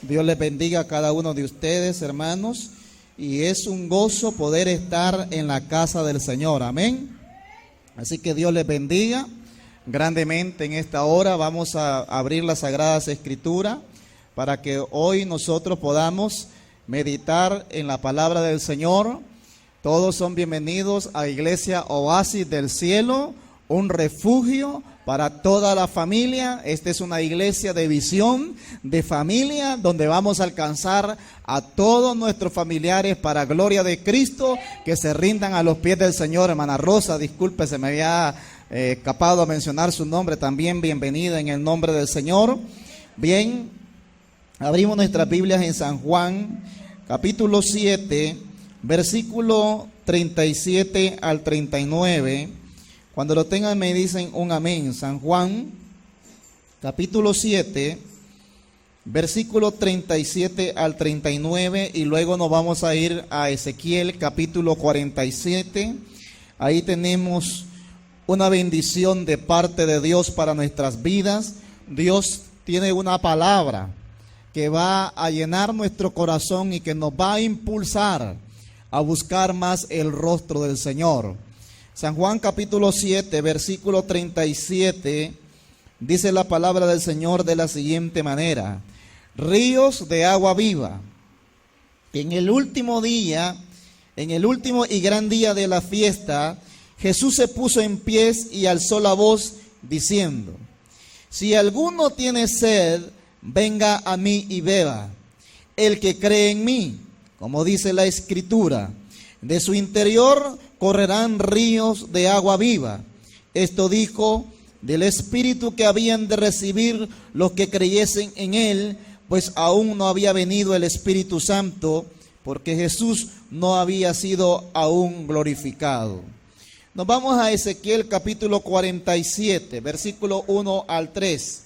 Dios les bendiga a cada uno de ustedes, hermanos. Y es un gozo poder estar en la casa del Señor. Amén. Así que Dios les bendiga grandemente en esta hora. Vamos a abrir las Sagradas Escrituras para que hoy nosotros podamos meditar en la palabra del Señor. Todos son bienvenidos a Iglesia Oasis del Cielo, un refugio para toda la familia. Esta es una iglesia de visión, de familia, donde vamos a alcanzar a todos nuestros familiares para gloria de Cristo, que se rindan a los pies del Señor. Hermana Rosa, disculpe, se me había escapado a mencionar su nombre también. Bienvenida en el nombre del Señor. Bien, abrimos nuestras Biblias en San Juan, capítulo 7, versículo 37 al 39. Cuando lo tengan me dicen un amén. San Juan, capítulo 7, versículo 37 al 39. Y luego nos vamos a ir a Ezequiel, capítulo 47. Ahí tenemos una bendición de parte de Dios para nuestras vidas. Dios tiene una palabra que va a llenar nuestro corazón y que nos va a impulsar a buscar más el rostro del Señor. San Juan capítulo 7, versículo 37, dice la palabra del Señor de la siguiente manera: ríos de agua viva. En el último día, en el último y gran día de la fiesta, Jesús se puso en pie y alzó la voz diciendo: si alguno tiene sed, venga a mí y beba. El que cree en mí, como dice la Escritura, de su interior correrán ríos de agua viva. Esto dijo del Espíritu que habían de recibir los que creyesen en Él, pues aún no había venido el Espíritu Santo, porque Jesús no había sido aún glorificado. Nos vamos a Ezequiel capítulo 47, versículo 1 al 3.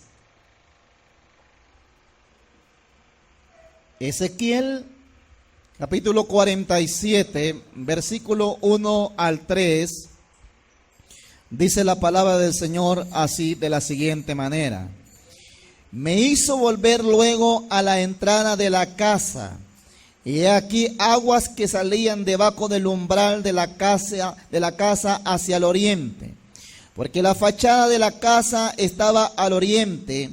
Ezequiel capítulo 47, versículo 1 al 3, dice la palabra del Señor así, de la siguiente manera: me hizo volver luego a la entrada de la casa, y he aquí aguas que salían debajo del umbral de la casa hacia el oriente, porque la fachada de la casa estaba al oriente,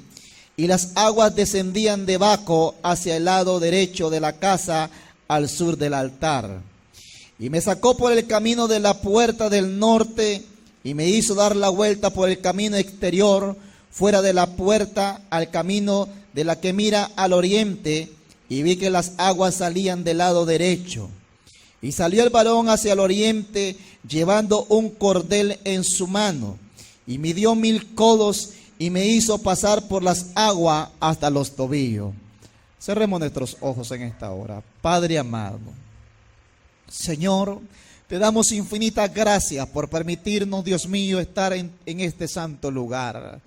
y las aguas descendían debajo hacia el lado derecho de la casa, al sur del altar. Y me sacó por el camino de la puerta del norte, y me hizo dar la vuelta por el camino exterior, fuera de la puerta, al camino de la que mira al oriente, y vi que las aguas salían del lado derecho. Y salió el varón hacia el oriente, llevando un cordel en su mano, y midió 1000 codos, y me hizo pasar por las aguas hasta los tobillos. Cerremos nuestros ojos en esta hora. Padre amado, Señor, te damos infinitas gracias por permitirnos, Dios mío, estar en este santo lugar.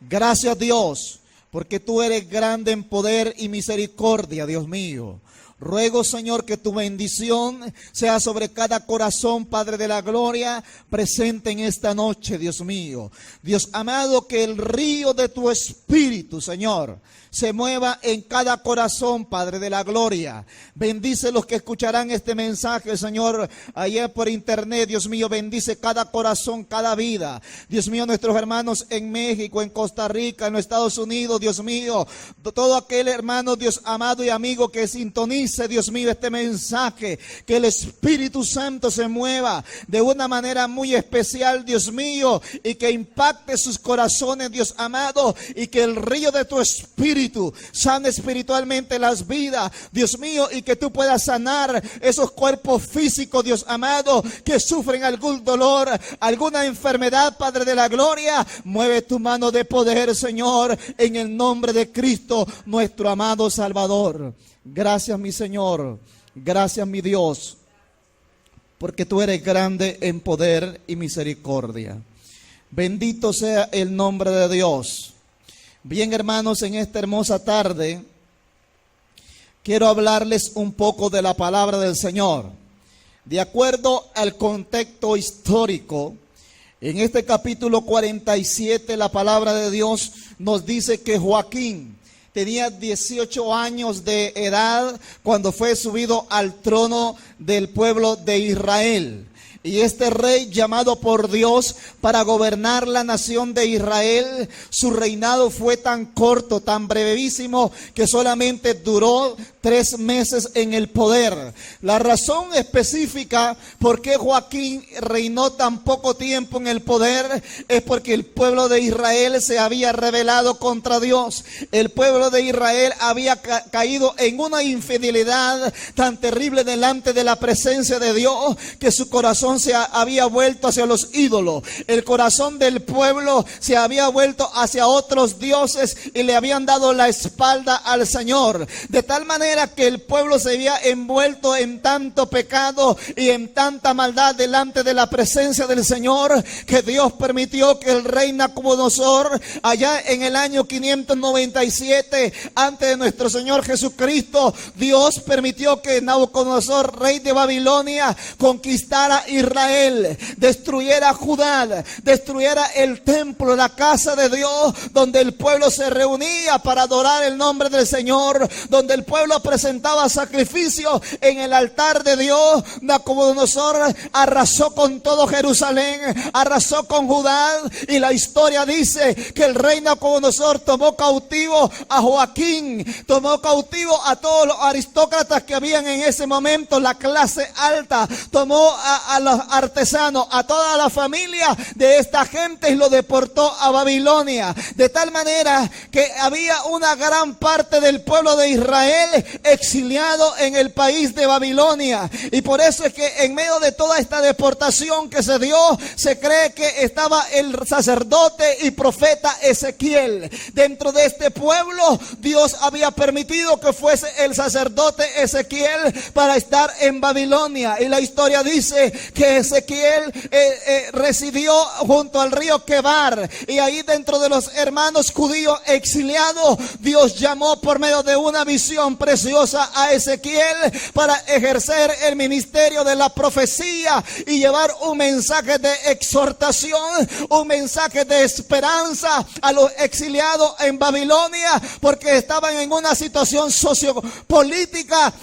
Gracias, Dios, porque tú eres grande en poder y misericordia, Dios mío. Ruego, Señor, que tu bendición sea sobre cada corazón, Padre de la gloria, presente en esta noche, Dios mío. Dios amado, que el río de tu Espíritu, Señor, se mueva en cada corazón, Padre de la gloria. Bendice los que escucharán este mensaje, Señor, allá por internet. Dios mío, bendice cada corazón, cada vida. Dios mío, nuestros hermanos en México, en Costa Rica, en los Estados Unidos, Dios mío, todo aquel hermano, Dios amado y amigo que sintonice, Dios mío, este mensaje, que el Espíritu Santo se mueva de una manera muy especial, Dios mío, y que impacte sus corazones, Dios amado, y que el río de tu Espíritu sane espiritualmente las vidas, Dios mío, y que tú puedas sanar esos cuerpos físicos, Dios amado, que sufren algún dolor, alguna enfermedad, Padre de la gloria. Mueve tu mano de poder, Señor, en el nombre de Cristo, nuestro amado Salvador. Gracias, mi Señor, gracias, mi Dios, porque tú eres grande en poder y misericordia. Bendito sea el nombre de Dios. Bien, hermanos, en esta hermosa tarde quiero hablarles un poco de la palabra del Señor. De acuerdo al contexto histórico, en este capítulo 47 la palabra de Dios nos dice que Joaquín, tenía 18 años de edad cuando fue subido al trono del pueblo de Israel. Y este rey, llamado por Dios para gobernar la nación de Israel, su reinado fue tan corto, tan brevísimo, que solamente duró 3 meses en el poder. La razón específica por qué Joaquín reinó tan poco tiempo en el poder es porque el pueblo de Israel se había rebelado contra Dios. El pueblo de Israel había caído en una infidelidad tan terrible delante de la presencia de Dios, que su corazón se había vuelto hacia los ídolos. El corazón del pueblo se había vuelto hacia otros dioses y le habían dado la espalda al Señor. De tal manera que el pueblo se había envuelto en tanto pecado y en tanta maldad delante de la presencia del Señor, que Dios permitió que el rey Nabucodonosor, allá en el año 597 antes de nuestro Señor Jesucristo, Dios permitió que Nabucodonosor, rey de Babilonia, conquistara Israel, destruyera Judá, destruyera el templo, la casa de Dios, donde el pueblo se reunía para adorar el nombre del Señor, donde el pueblo presentaba sacrificios en el altar de Dios. Nabucodonosor arrasó con todo Jerusalén, arrasó con Judá, y la historia dice que el rey Nabucodonosor tomó cautivo a Joaquín, tomó cautivo a todos los aristócratas que habían en ese momento, la clase alta, tomó a los artesanos, a toda la familia de esta gente, y lo deportó a Babilonia. De tal manera que había una gran parte del pueblo de Israel exiliado en el país de Babilonia. Y por eso es que en medio de toda esta deportación que se dio, se cree que estaba el sacerdote y profeta Ezequiel. Dentro de este pueblo, Dios había permitido que fuese el sacerdote Ezequiel para estar en Babilonia. Y la historia dice que Ezequiel residió junto al río Quebar, y ahí dentro de los hermanos judíos exiliados, Dios llamó por medio de una visión preciosa a Ezequiel para ejercer el ministerio de la profecía y llevar un mensaje de exhortación, un mensaje de esperanza a los exiliados en Babilonia, porque estaban en una situación sociopolítica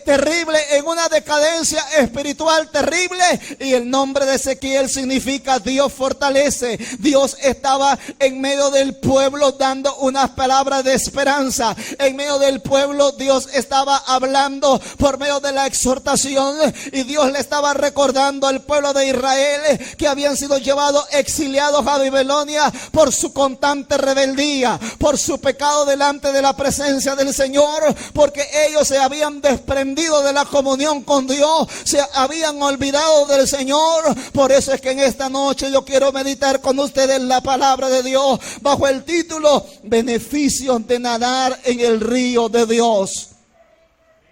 terrible, en una decadencia espiritual terrible. Y el nombre de Ezequiel significa Dios fortalece. Dios estaba en medio del pueblo dando unas palabras de esperanza. En medio del pueblo Dios estaba hablando por medio de la exhortación, y Dios le estaba recordando al pueblo de Israel que habían sido llevados exiliados a Babilonia por su constante rebeldía, por su pecado delante de la presencia del Señor, porque ellos se habían desprendido de la comunión con Dios, se habían olvidado del Señor. Por eso es que en esta noche yo quiero meditar con ustedes la palabra de Dios bajo el título Beneficios de nadar en el río de Dios.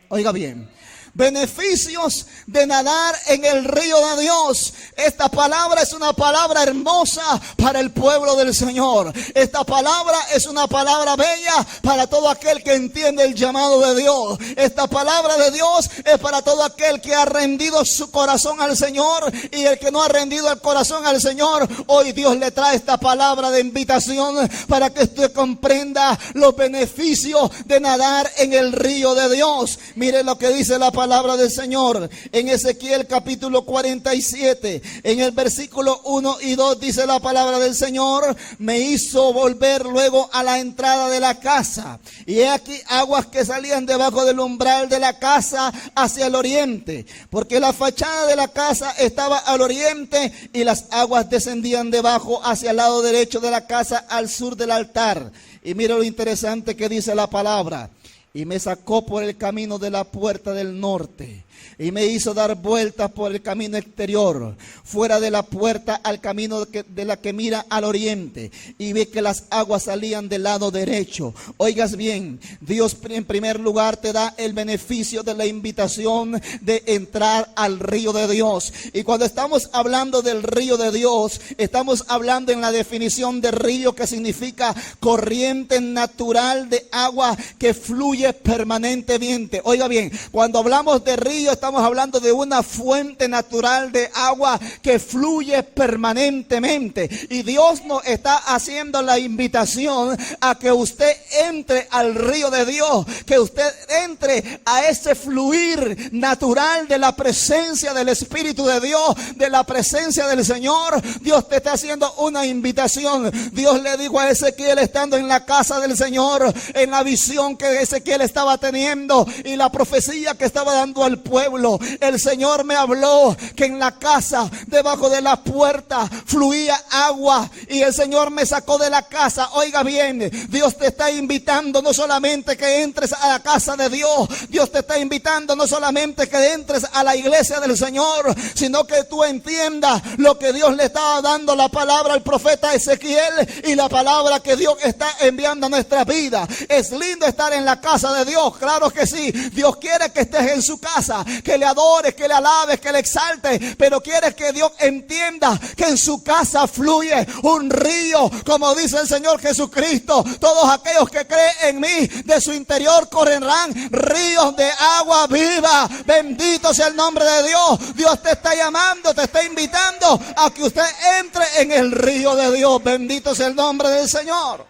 Oiga bien, beneficios de nadar en el río de Dios. Esta palabra es una palabra hermosa para el pueblo del Señor. Esta palabra es una palabra bella para todo aquel que entiende el llamado de Dios. Esta palabra de Dios es para todo aquel que ha rendido su corazón al Señor, y el que no ha rendido el corazón al Señor, hoy Dios le trae esta palabra de invitación para que usted comprenda los beneficios de nadar en el río de Dios. Mire lo que dice la palabra del Señor en Ezequiel capítulo 47, en el versículo 1 y 2 dice la palabra del Señor: me hizo volver luego a la entrada de la casa, y he aquí aguas que salían debajo del umbral de la casa hacia el oriente, porque la fachada de la casa estaba al oriente, y las aguas descendían debajo hacia el lado derecho de la casa al sur del altar. Y mira lo interesante que dice la palabra: y me sacó por el camino de la puerta del norte, y me hizo dar vueltas por el camino exterior, fuera de la puerta al camino de la que mira al oriente, y vi que las aguas salían del lado derecho. Oigas bien, Dios en primer lugar te da el beneficio de la invitación de entrar al río de Dios. Y cuando estamos hablando del río de Dios, estamos hablando en la definición de río, que significa corriente natural de agua que fluye fluye permanentemente. Oiga bien, cuando hablamos de río estamos hablando de una fuente natural de agua que fluye permanentemente. Y Dios nos está haciendo la invitación a que usted entre al río de Dios, que usted entre a ese fluir natural de la presencia del Espíritu de Dios, de la presencia del Señor. Dios te está haciendo una invitación. Dios le dijo a Ezequiel estando en la casa del Señor, en la visión que Ezequiel estaba teniendo y la profecía que estaba dando al pueblo, el Señor me habló que en la casa, debajo de la puerta, fluía agua y el Señor me sacó de la casa. Oiga bien, Dios te está invitando no solamente que entres a la casa de Dios, Dios te está invitando no solamente que entres a la iglesia del Señor, sino que tú entiendas lo que Dios le estaba dando la palabra al profeta Ezequiel y la palabra que Dios está enviando a nuestra vida. Es lindo estar en la casa de Dios, claro que sí. Dios quiere que estés en su casa, que le adores, que le alabes, que le exaltes, pero quiere que Dios entienda que en su casa fluye un río, como dice el Señor Jesucristo. Todos aquellos que creen en mí, de su interior correrán ríos de agua viva. Bendito sea el nombre de Dios. Dios te está llamando, te está invitando a que usted entre en el río de Dios. Bendito sea el nombre del Señor.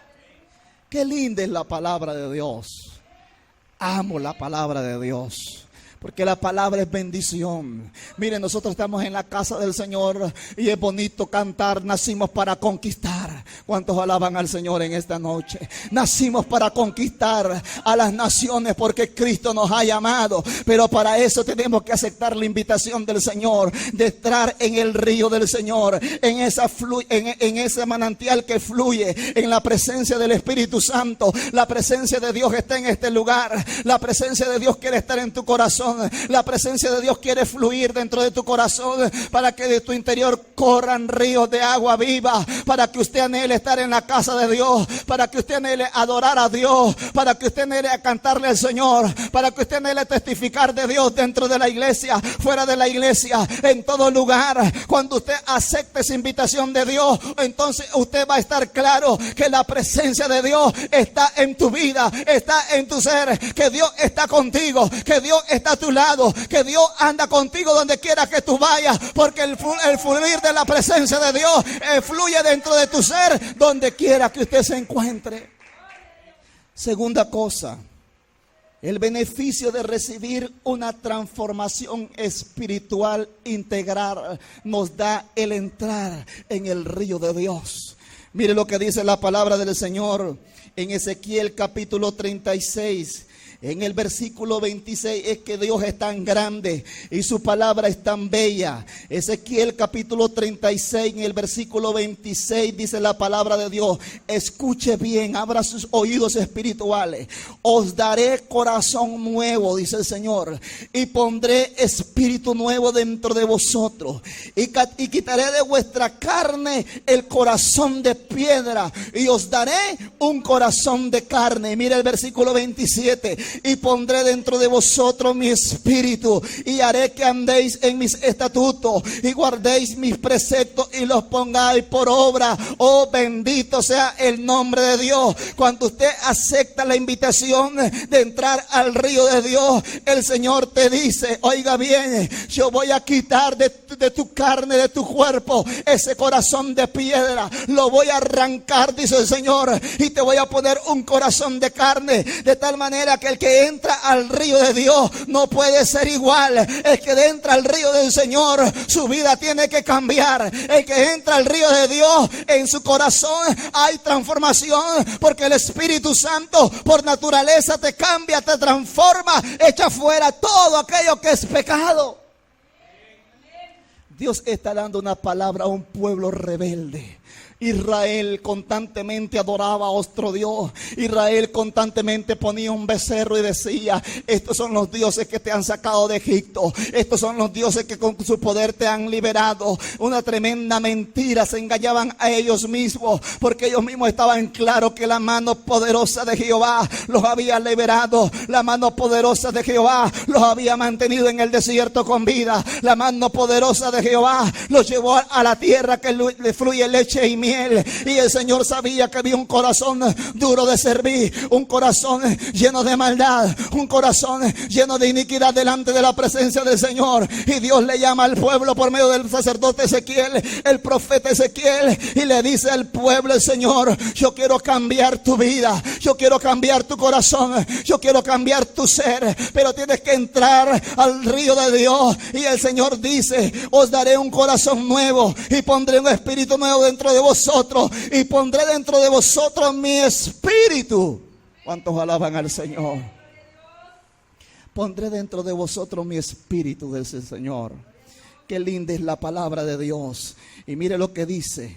Qué linda es la palabra de Dios. Amo la palabra de Dios, porque la palabra es bendición. Miren, nosotros estamos en la casa del Señor y es bonito cantar. Nacimos para conquistar. ¿Cuántos alaban al Señor en esta noche? Nacimos para conquistar a las naciones porque Cristo nos ha llamado. Pero para eso tenemos que aceptar la invitación del Señor de entrar en el río del Señor, en ese manantial que fluye en la presencia del Espíritu Santo. La presencia de Dios está en este lugar. La presencia de Dios quiere estar en tu corazón. La presencia de Dios quiere fluir dentro de tu corazón para que de tu interior corran ríos de agua viva, para que usted anhele estar en la casa de Dios, para que usted anhele adorar a Dios, para que usted anhele a cantarle al Señor, para que usted anhele testificar de Dios dentro de la iglesia, fuera de la iglesia, en todo lugar. Cuando usted acepte esa invitación de Dios, entonces usted va a estar claro que la presencia de Dios está en tu vida, está en tu ser, que Dios está contigo, que Dios está a tu lado, que Dios anda contigo donde quiera que tú vayas, porque el fluir de la presencia de Dios fluye dentro de tu ser donde quiera que usted se encuentre. Segunda cosa, el beneficio de recibir una transformación espiritual integral nos da el entrar en el río de Dios. Mire lo que dice la palabra del Señor en Ezequiel capítulo 36. En el versículo 26 es que Dios es tan grande y su palabra es tan bella. Ezequiel capítulo 36 en el versículo 26 dice la palabra de Dios: escuche bien, abra sus oídos espirituales. Os daré corazón nuevo, dice el Señor, y pondré espíritu nuevo dentro de vosotros. Y quitaré de vuestra carne el corazón de piedra y os daré un corazón de carne. Mira el versículo 27. Y pondré dentro de vosotros mi espíritu y haré que andéis en mis estatutos y guardéis mis preceptos y los pongáis por obra. Oh, bendito sea el nombre de Dios. Cuando usted acepta la invitación de entrar al río de Dios, el Señor te dice: oiga bien, yo voy a quitar de tu carne, de tu cuerpo, ese corazón de piedra. Lo voy a arrancar, dice el Señor, y te voy a poner un corazón de carne, de tal manera que el que entra al río de Dios no puede ser igual. El que entra al río del Señor, su vida tiene que cambiar. El que entra al río de Dios, en su corazón hay transformación, porque el Espíritu Santo por naturaleza te cambia, te transforma, echa fuera todo aquello que es pecado. Dios está dando una palabra a un pueblo rebelde. Israel constantemente adoraba a otro Dios. Israel constantemente ponía un becerro y decía: estos son los dioses que te han sacado de Egipto, estos son los dioses que con su poder te han liberado. Una tremenda mentira, se engañaban a ellos mismos, porque ellos mismos estaban claros que la mano poderosa de Jehová los había liberado. La mano poderosa de Jehová los había mantenido en el desierto con vida. La mano poderosa de Jehová los llevó a la tierra que le fluye leche y miel. miel. Y el Señor sabía que había un corazón duro de servir, un corazón lleno de maldad, un corazón lleno de iniquidad delante de la presencia del Señor. Y Dios le llama al pueblo por medio del sacerdote Ezequiel, el profeta Ezequiel, y le dice al pueblo: el Señor, yo quiero cambiar tu vida, yo quiero cambiar tu corazón, yo quiero cambiar tu ser, pero tienes que entrar al río de Dios. Y el Señor dice: os daré un corazón nuevo y pondré un espíritu nuevo dentro de vosotros, y pondré dentro de vosotros mi espíritu. ¿Cuántos alaban al Señor? Pondré dentro de vosotros mi espíritu, dice el Señor. Qué linda es la palabra de Dios. Y mire lo que dice: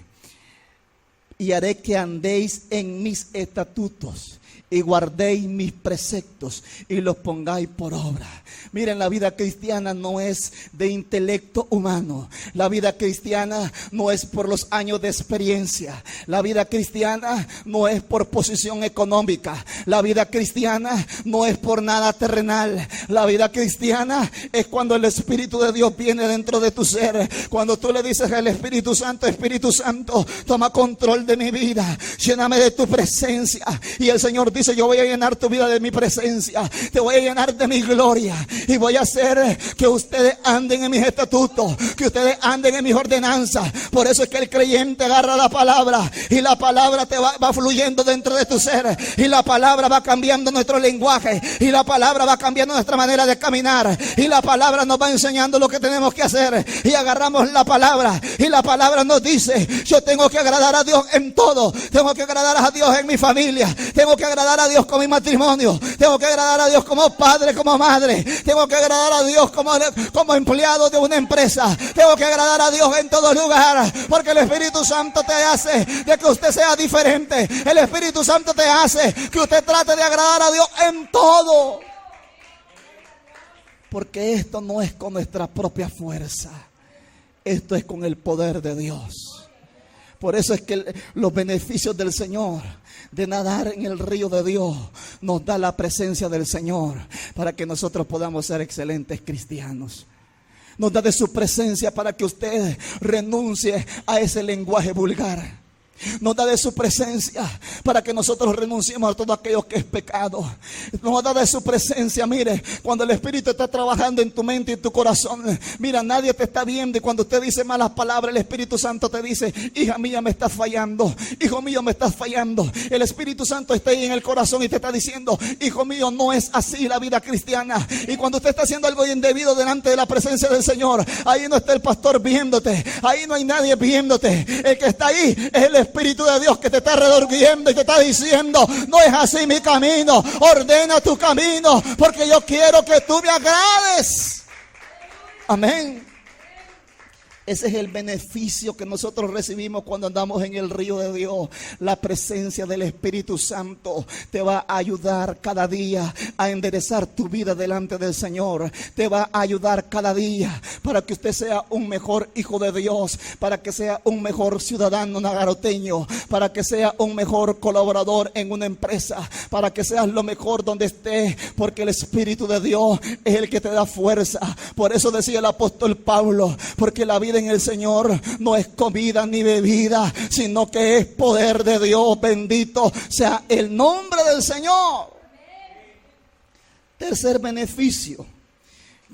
y haré que andéis en mis estatutos y guardéis mis preceptos y los pongáis por obra. Miren, la vida cristiana no es de intelecto humano. La vida cristiana no es por los años de experiencia. La vida cristiana no es por posición económica. La vida cristiana no es por nada terrenal. La vida cristiana es cuando el Espíritu de Dios viene dentro de tu ser. Cuando tú le dices al Espíritu Santo: Espíritu Santo, toma control de mi vida, lléname de tu presencia. Y el Señor dice: yo voy a llenar tu vida de mi presencia, te voy a llenar de mi gloria, y voy a hacer que ustedes anden en mis estatutos, que ustedes anden en mis ordenanzas. Por eso es que el creyente agarra la palabra, y la palabra te va fluyendo dentro de tu ser, y la palabra va cambiando nuestro lenguaje, y la palabra va cambiando nuestra manera de caminar, y la palabra nos va enseñando lo que tenemos que hacer. Y agarramos la palabra, y la palabra nos dice: yo tengo que agradar a Dios en todo, tengo que agradar a Dios en mi familia, tengo que agradar a Dios con mi matrimonio, tengo que agradar a Dios como padre, como madre, tengo que agradar a Dios como empleado de una empresa, tengo que agradar a Dios en todo lugar, porque el Espíritu Santo te hace de que usted sea diferente. El Espíritu Santo te hace que usted trate de agradar a Dios en todo, porque esto no es con nuestra propia fuerza, esto es con el poder de Dios. Por eso es que los beneficios del Señor de nadar en el río de Dios nos da la presencia del Señor para que nosotros podamos ser excelentes cristianos. Nos da de su presencia para que usted renuncie a ese lenguaje vulgar. Nos da de su presencia para que nosotros renunciemos a todo aquello que es pecado. Nos da de su presencia. Mire, cuando el Espíritu está trabajando en tu mente y en tu corazón, mira, nadie te está viendo, y cuando usted dice malas palabras, el Espíritu Santo te dice: hija mía, me estás fallando, hijo mío, me estás fallando. El Espíritu Santo está ahí en el corazón y te está diciendo: hijo mío, no es así la vida cristiana. Y cuando usted está haciendo algo indebido delante de la presencia del Señor, ahí no está el pastor viéndote, ahí no hay nadie viéndote. El que está ahí es el Espíritu de Dios, que te está redarguyendo y te está diciendo: no es así mi camino, ordena tu camino, porque yo quiero que tú me agrades. Amén. Ese es el beneficio que nosotros recibimos cuando andamos en el río de Dios. La presencia del Espíritu Santo te va a ayudar cada día a enderezar tu vida delante del Señor. Te va a ayudar cada día para que usted sea un mejor hijo de Dios, para que sea un mejor ciudadano nagaroteño, para que sea un mejor colaborador en una empresa, para que seas lo mejor donde estés, porque el Espíritu de Dios es el que te da fuerza. Por eso decía el apóstol Pablo: porque la vida en el Señor no es comida ni bebida, sino que es poder de Dios. Bendito sea el nombre del Señor. Tercer beneficio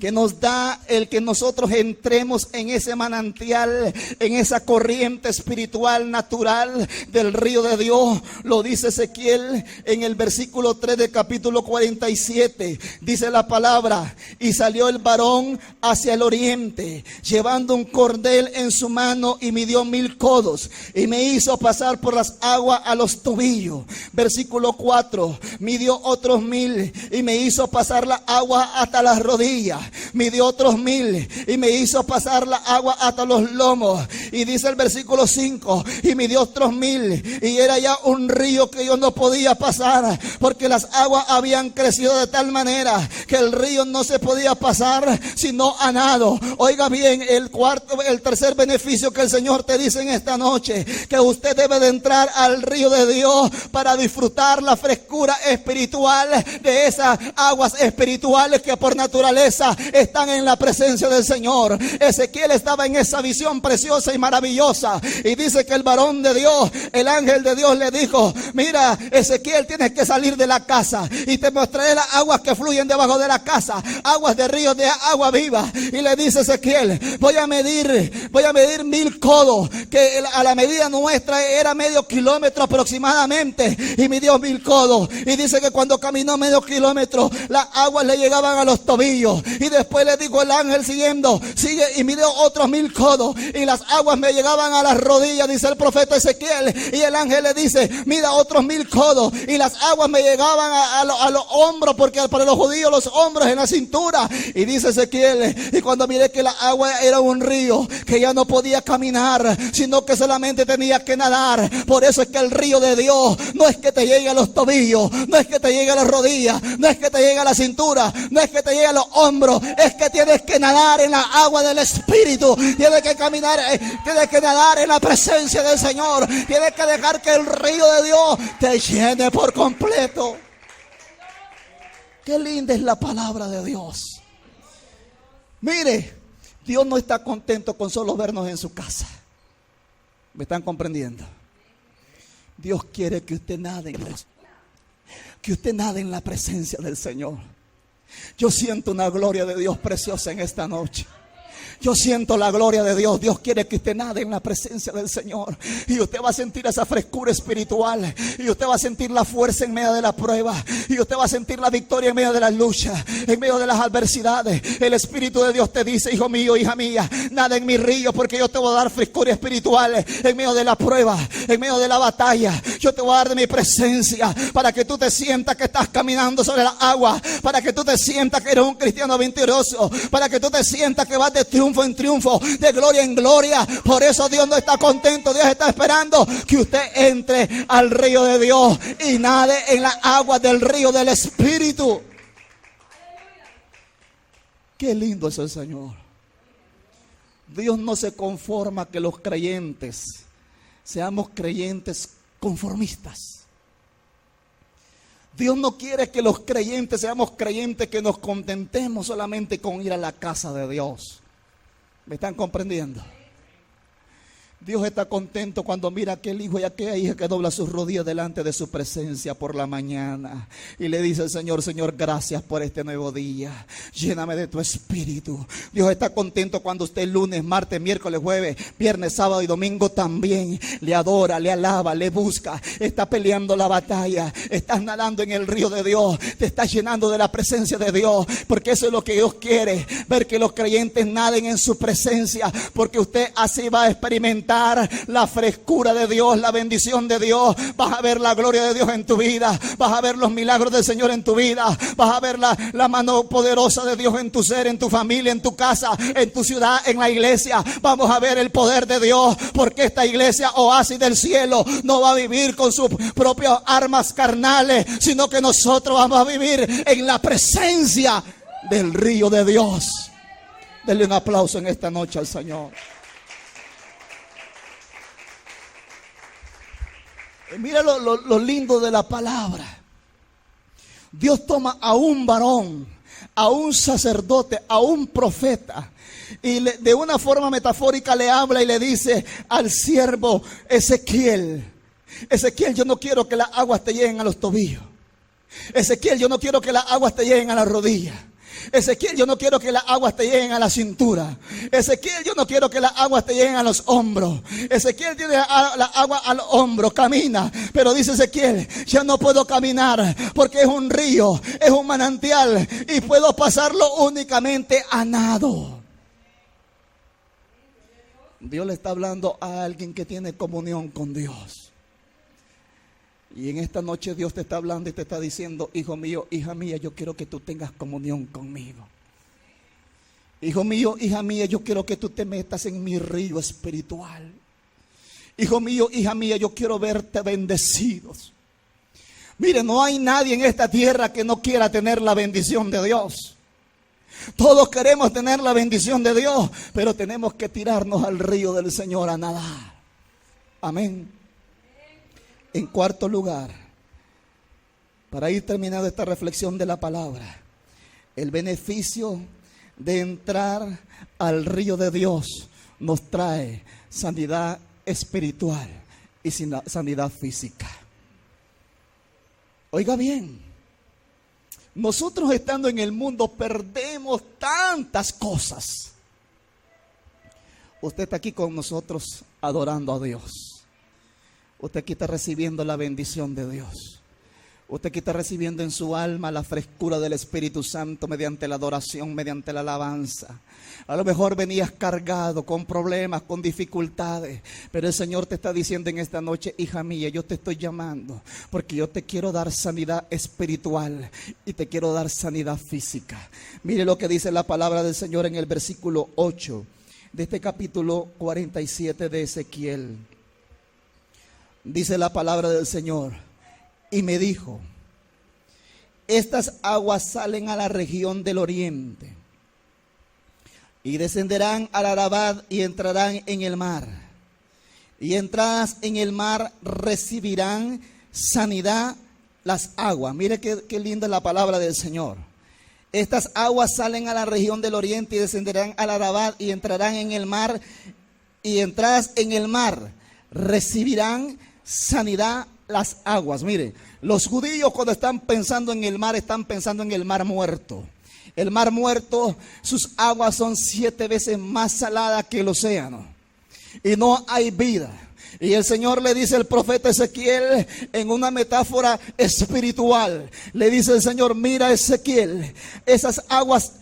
que nos da el que nosotros entremos en ese manantial, en esa corriente espiritual natural del río de Dios. Lo dice Ezequiel en el versículo 3 del capítulo 47. Dice la palabra: y salió el varón hacia el oriente, llevando un cordel en su mano, y midió 1000 codos, y me hizo pasar por las aguas a los tobillos. Versículo 4: midió otros 1000, y me hizo pasar la agua hasta las rodillas. Midió otros 1000, y me hizo pasar la agua hasta los lomos. Y dice el versículo 5: y midió otros 1000, y era ya un río que yo no podía pasar, porque las aguas habían crecido de tal manera que el río no se podía pasar sino a nado. Oiga bien, el tercer beneficio que el Señor te dice en esta noche: que usted debe de entrar al río de Dios para disfrutar la frescura espiritual de esas aguas espirituales que por naturaleza están en la presencia del Señor. Ezequiel estaba en esa visión preciosa y maravillosa, y dice que el varón de Dios, el ángel de Dios, le dijo: mira, Ezequiel, tienes que salir de la casa y te mostraré las aguas que fluyen debajo de la casa, aguas de ríos de agua viva. Y le dice Ezequiel: voy a medir 1000 codos, que a la medida nuestra era medio kilómetro aproximadamente, y midió 1000 codos. Y dice que cuando caminó medio kilómetro, las aguas le llegaban a los tobillos. Y después le dijo el ángel siguiendo: sigue y midió otros 1000 codos, y las aguas me llegaban a las rodillas, dice el profeta Ezequiel. Y el ángel le dice: mida otros 1000 codos, y las aguas me llegaban a los hombros, porque para los judíos los hombros en la cintura. Y dice Ezequiel: y cuando miré que la agua era un río, que ya no podía caminar, sino que solamente tenía que nadar. Por eso es que el río de Dios no es que te llegue a los tobillos, no es que te llegue a las rodillas, no es que te llegue a la cintura, no es que te llegue a los hombros, es que tienes que nadar en la agua del Espíritu, tienes que caminar, tienes que nadar en la presencia del Señor, tienes que dejar que el río de Dios te llene por completo. Qué linda es la palabra de Dios. Mire, Dios no está contento con solo vernos en su casa. ¿Me están comprendiendo? Dios quiere que usted nade en la presencia del Señor. Yo siento una gloria de Dios preciosa en esta noche. Yo siento la gloria de Dios. Dios quiere que usted nade en la presencia del Señor, y usted va a sentir esa frescura espiritual, y usted va a sentir la fuerza en medio de la prueba, y usted va a sentir la victoria en medio de las luchas, en medio de las adversidades. El Espíritu de Dios te dice: hijo mío, hija mía, nada en mi río, porque yo te voy a dar frescura espiritual en medio de la prueba, en medio de la batalla. Yo te voy a dar de mi presencia, para que tú te sientas que estás caminando sobre la agua, para que tú te sientas que eres un cristiano victorioso, para que tú te sientas que vas de triunfo en triunfo, de gloria en gloria. Por eso Dios no está contento. Dios está esperando que usted entre al río de Dios y nade en las aguas del río del Espíritu. Qué lindo es el Señor. Dios no se conforma que los creyentes seamos creyentes conformistas. Dios no quiere que los creyentes seamos creyentes que nos contentemos solamente con ir a la casa de Dios. ¿Me están comprendiendo? Dios está contento cuando mira a aquel hijo y a aquella hija que dobla sus rodillas delante de su presencia por la mañana y le dice al Señor: Señor, gracias por este nuevo día, lléname de tu Espíritu. Dios está contento cuando usted lunes, martes, miércoles, jueves, viernes, sábado y domingo también le adora, le alaba, le busca, está peleando la batalla, estás nadando en el río de Dios, te estás llenando de la presencia de Dios, porque eso es lo que Dios quiere, ver que los creyentes naden en su presencia, porque usted así va a experimentar la frescura de Dios, la bendición de Dios. Vas a ver la gloria de Dios en tu vida, vas a ver los milagros del Señor en tu vida, vas a ver la mano poderosa de Dios en tu ser, en tu familia, en tu casa, en tu ciudad, en la iglesia. Vamos a ver el poder de Dios, porque esta iglesia, oasis del cielo, no va a vivir con sus propias armas carnales, sino que nosotros vamos a vivir en la presencia del río de Dios. Denle un aplauso en esta noche al Señor. Mira lo lindo de la palabra. Dios toma a un varón, a un sacerdote, a un profeta, y de una forma metafórica le habla y le dice al siervo Ezequiel: Ezequiel, yo no quiero que las aguas te lleguen a los tobillos. Ezequiel, yo no quiero que las aguas te lleguen a las rodillas. Ezequiel, yo no quiero que las aguas te lleguen a la cintura. Ezequiel, yo no quiero que las aguas te lleguen a los hombros. Ezequiel tiene la agua al hombro, camina. Pero dice Ezequiel: ya no puedo caminar porque es un río, es un manantial, y puedo pasarlo únicamente a nado. Dios le está hablando a alguien que tiene comunión con Dios. Y en esta noche Dios te está hablando y te está diciendo: hijo mío, hija mía, yo quiero que tú tengas comunión conmigo. Hijo mío, hija mía, yo quiero que tú te metas en mi río espiritual. Hijo mío, hija mía, yo quiero verte bendecidos. Mire, no hay nadie en esta tierra que no quiera tener la bendición de Dios. Todos queremos tener la bendición de Dios, pero tenemos que tirarnos al río del Señor a nadar. Amén. En cuarto lugar, para ir terminando esta reflexión de la palabra, el beneficio de entrar al río de Dios nos trae sanidad espiritual y sanidad física. Oiga bien, nosotros estando en el mundo perdemos tantas cosas. Usted está aquí con nosotros adorando a Dios. Usted aquí está recibiendo la bendición de Dios. Usted aquí está recibiendo en su alma la frescura del Espíritu Santo mediante la adoración, mediante la alabanza. A lo mejor venías cargado con problemas, con dificultades, pero el Señor te está diciendo en esta noche: hija mía, yo te estoy llamando porque yo te quiero dar sanidad espiritual y te quiero dar sanidad física. Mire lo que dice la palabra del Señor en el versículo 8 de este capítulo 47 de Ezequiel. Dice la palabra del Señor: y me dijo, estas aguas salen a la región del oriente y descenderán al Arabad y entrarán en el mar. Y entradas en el mar recibirán sanidad las aguas. Mire qué linda es la palabra del Señor. Estas aguas salen a la región del oriente y descenderán al Arabad y entrarán en el mar. Y entradas en el mar recibirán sanidad las aguas. Mire, los judíos cuando están pensando en el mar, están pensando en el mar muerto. El mar muerto, sus aguas son 7 veces más saladas que el océano. Y no hay vida. Y el Señor le dice al profeta Ezequiel en una metáfora espiritual. Le dice el Señor: mira, Ezequiel, esas aguas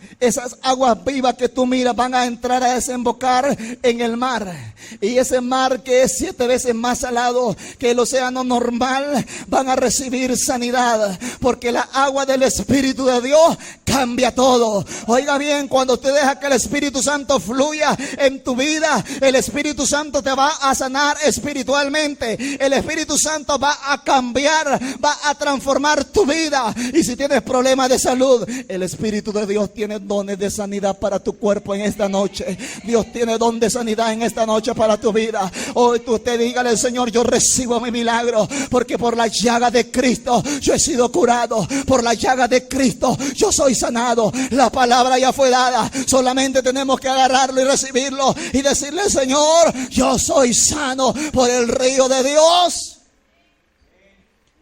vivas que tú miras van a entrar a desembocar en el mar. Y ese mar que es 7 veces más salado que el océano normal, van a recibir sanidad. Porque la agua del Espíritu de Dios cambia todo. Oiga bien, cuando usted deja que el Espíritu Santo fluya en tu vida, el Espíritu Santo te va a sanar espiritualmente. El Espíritu Santo va a cambiar, va a transformar tu vida. Y si tienes problemas de salud, el Espíritu de Dios tiene dones de sanidad para tu cuerpo en esta noche. Dios tiene don de sanidad en esta noche para tu vida. Hoy usted dígale al Señor: yo recibo mi milagro, porque por la llaga de Cristo yo he sido curado. Por la llaga de Cristo yo soy sanado. La palabra ya fue dada, solamente tenemos que agarrarlo y recibirlo y decirle: Señor, yo soy sano por el río de Dios.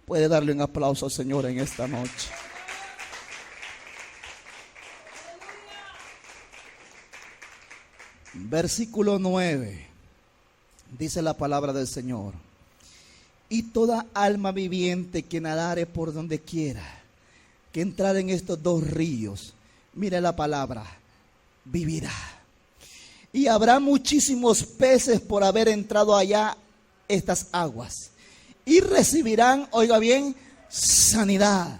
Puede darle un aplauso al Señor en esta noche. Versículo 9. Dice la palabra del Señor: y toda alma viviente que nadare por donde quiera, que entrar en estos 2 ríos, mire la palabra, vivirá. Y habrá muchísimos peces por haber entrado allá estas aguas. Y recibirán, oiga bien, sanidad.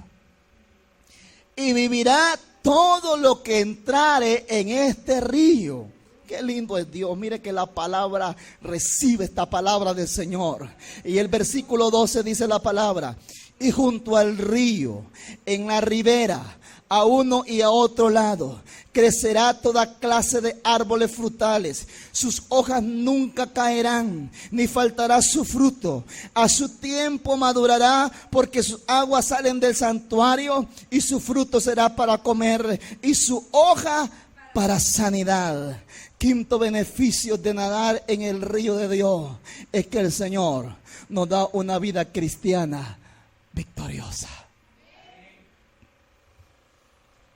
Y vivirá todo lo que entrare en este río. Qué lindo es Dios. Mire que la palabra recibe esta palabra del Señor. Y el versículo 12 dice la palabra: y junto al río, en la ribera, a uno y a otro lado, crecerá toda clase de árboles frutales. Sus hojas nunca caerán, ni faltará su fruto. A su tiempo madurará, porque sus aguas salen del santuario, y su fruto será para comer, y su hoja para sanidad. Quinto beneficio de nadar en el río de Dios es que el Señor nos da una vida cristiana victoriosa.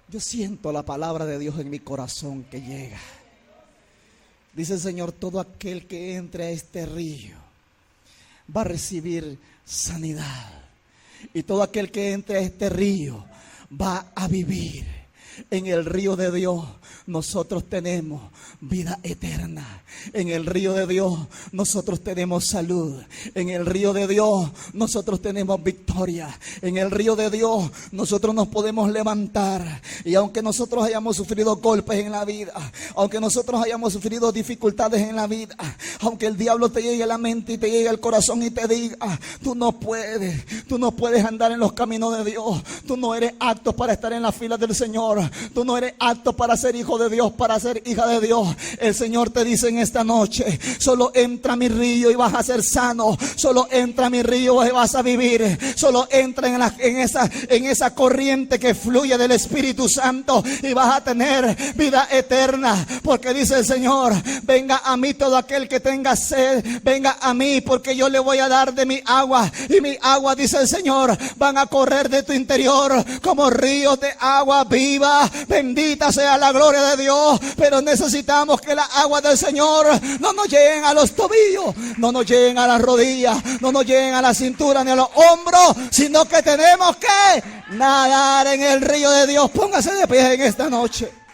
Yo siento la palabra de Dios en mi corazón que llega. Dice el Señor: todo aquel que entre a este río va a recibir sanidad. Y todo aquel que entre a este río va a vivir. En el río de Dios nosotros tenemos vida eterna. En el río de Dios nosotros tenemos salud. En el río de Dios nosotros tenemos victoria. En el río de Dios nosotros nos podemos levantar. Y aunque nosotros hayamos sufrido golpes en la vida, aunque nosotros hayamos sufrido dificultades en la vida, aunque el diablo te llegue a la mente y te llegue al corazón y te diga: tú no puedes andar en los caminos de Dios, tú no eres apto para estar en la fila del Señor. tú no eres apto para ser hijo de Dios, para ser hija de Dios. El Señor te dice en esta noche: solo entra a mi río y vas a ser sano. Solo entra a mi río y vas a vivir. Solo entra en esa corriente que fluye del Espíritu Santo y vas a tener vida eterna. Porque dice el Señor: venga a mí todo aquel que tenga sed, venga a mí, porque yo le voy a dar de mi agua. Y mi agua, dice el Señor, van a correr de tu interior como ríos de agua viva. Bendita sea la gloria de Dios. Pero necesitamos que las aguas del Señor no nos lleguen a los tobillos, no nos lleguen a las rodillas, no nos lleguen a la cintura ni a los hombros, sino que tenemos que nadar en el río de Dios. Póngase de pie en esta noche.